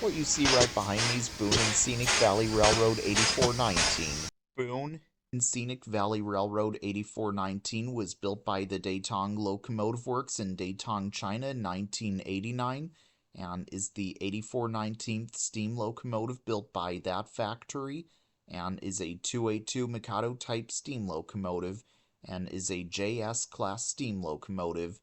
What you see right behind me is Boone and Scenic Valley Railroad 8419. Boone and Scenic Valley Railroad 8419 was built by the Datong Locomotive Works in Datong, China in 1989 and is the 8419th steam locomotive built by that factory and is a 282 Mikado type steam locomotive and is a JS class steam locomotive.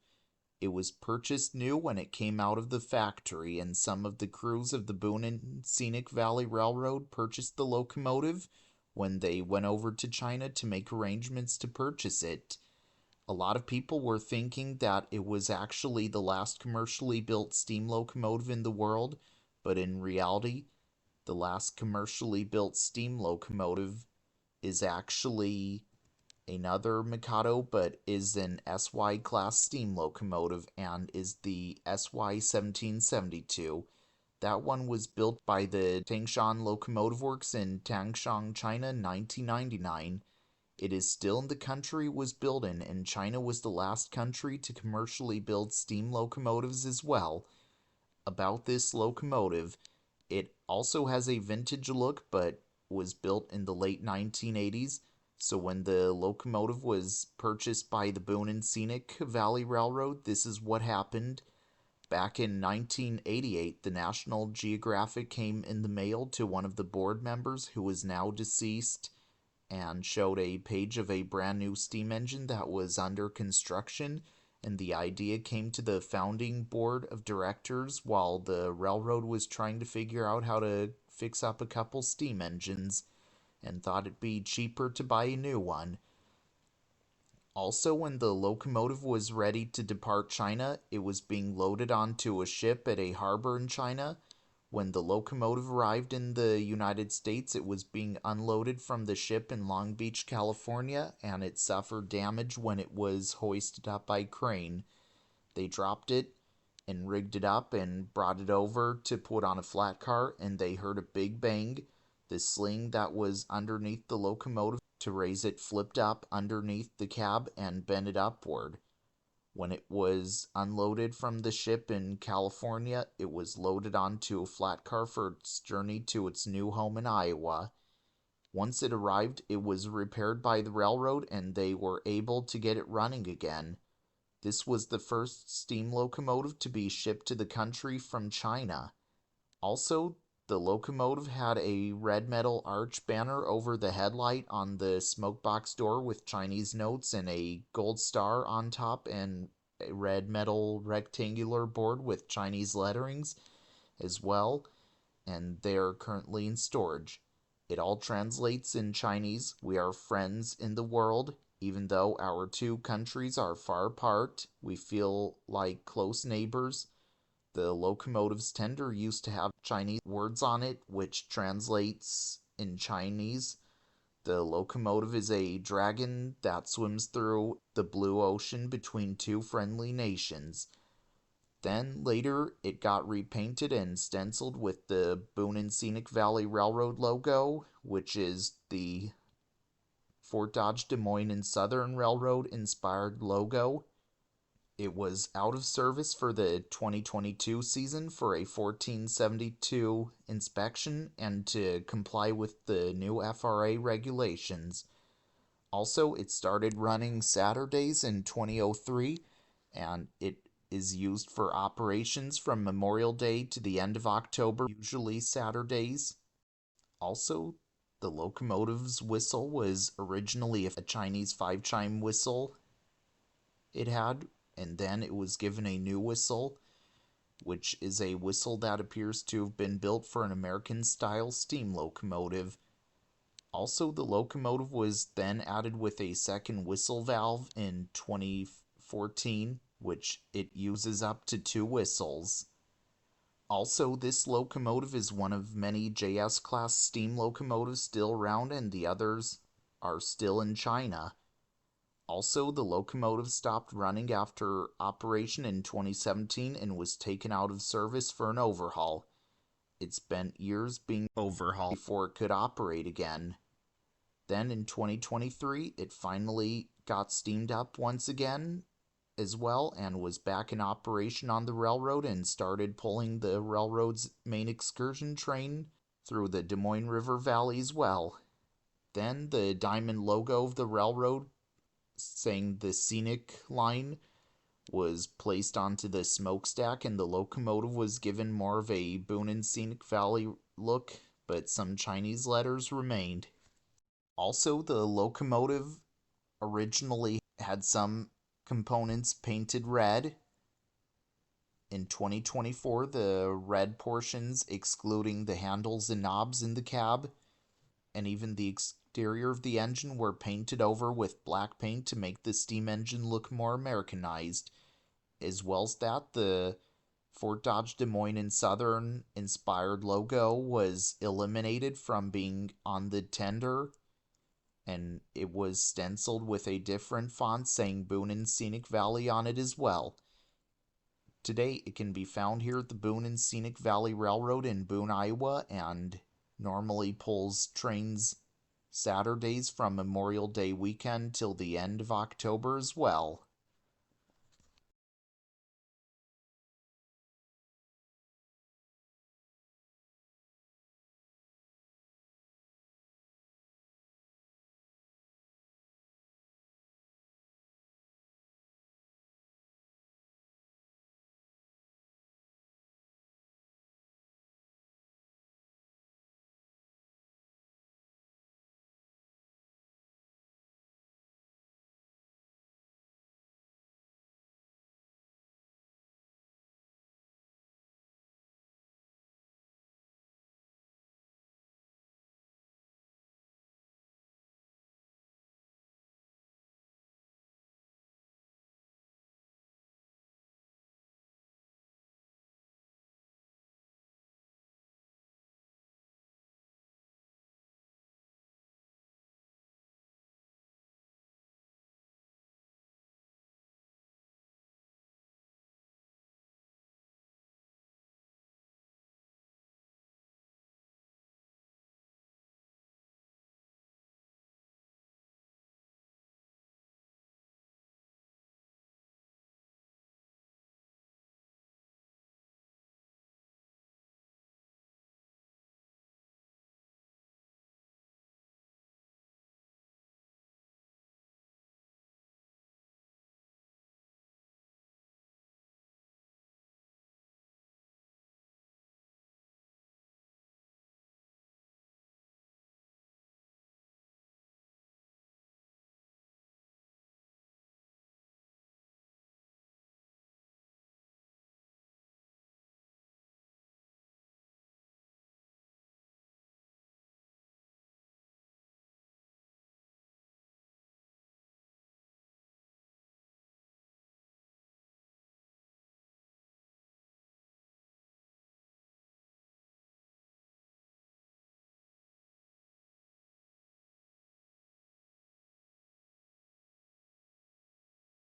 It was purchased new when it came out of the factory, and some of the crews of the Boone and Scenic Valley Railroad purchased the locomotive when they went over to China to make arrangements to purchase it. A lot of people were thinking that it was actually the last commercially built steam locomotive in the world, but in reality, the last commercially built steam locomotive is actually another Mikado, but is an SY class steam locomotive and is the SY 1772. That one was built by the Tangshan Locomotive Works in Tangshan, China in 1999. It is still in the country it was built in, and China was the last country to commercially build steam locomotives as well. About this locomotive, it also has a vintage look, but was built in the late 1980s. So when the locomotive was purchased by the Boone and Scenic Valley Railroad, this is what happened. Back in 1988, the National Geographic came in the mail to one of the board members who is now deceased and showed a page of a brand new steam engine that was under construction, and the idea came to the founding board of directors while the railroad was trying to figure out how to fix up a couple steam engines and thought it'd be cheaper to buy a new one. Also, when the locomotive was ready to depart China, it was being loaded onto a ship at a harbor in China. When the locomotive arrived in the United States, it was being unloaded from the ship in Long Beach, California, and it suffered damage when it was hoisted up by crane. They dropped it and rigged it up and brought it over to put on a flat car, and they heard a big bang. The sling that was underneath the locomotive to raise it flipped up underneath the cab and bent it upward. When it was unloaded from the ship in California, it was loaded onto a flat car for its journey to its new home in Iowa. Once it arrived, it was repaired by the railroad and they were able to get it running again. This was the first steam locomotive to be shipped to the country from China. Also, the locomotive had a red metal arch banner over the headlight on the smokebox door with Chinese notes and a gold star on top and a red metal rectangular board with Chinese letterings as well, and they are currently in storage. It all translates in Chinese. We are friends in the world. Even though our two countries are far apart, we feel like close neighbors. The locomotive's tender used to have Chinese words on it, which translates in Chinese. The locomotive is a dragon that swims through the blue ocean between two friendly nations. Then later it got repainted and stenciled with the Boone and Scenic Valley Railroad logo, which is the Fort Dodge Des Moines and Southern Railroad inspired logo. It was out of service for the 2022 season for a 1472 inspection and to comply with the new FRA regulations. Also, it started running Saturdays in 2003 and it is used for operations from Memorial Day to the end of October, usually Saturdays. Also, the locomotive's whistle was originally a Chinese five-chime whistle it had, and then it was given a new whistle, which is a whistle that appears to have been built for an American-style steam locomotive. Also, the locomotive was then added with a second whistle valve in 2014, which it uses up to two whistles. Also, this locomotive is one of many JS-class steam locomotives still around, and the others are still in China. Also, the locomotive stopped running after operation in 2017 and was taken out of service for an overhaul. It spent years being overhauled before it could operate again. Then in 2023, it finally got steamed up once again, as well and was back in operation on the railroad and started pulling the railroad's main excursion train through the Des Moines River Valley as well. Then the diamond logo of the railroad saying the Scenic line was placed onto the smokestack and the locomotive was given more of a Boone and Scenic Valley look, but some Chinese letters remained. Also, the locomotive originally had some components painted red. In 2024, the red portions, excluding the handles and knobs in the cab, and even the exterior of the engine, were painted over with black paint to make the steam engine look more Americanized. As well as that, the Fort Dodge Des Moines and Southern inspired logo was eliminated from being on the tender, and it was stenciled with a different font saying Boone and Scenic Valley on it as well. Today, it can be found here at the Boone and Scenic Valley Railroad in Boone, Iowa, and normally pulls trains Saturdays from Memorial Day weekend till the end of October as well.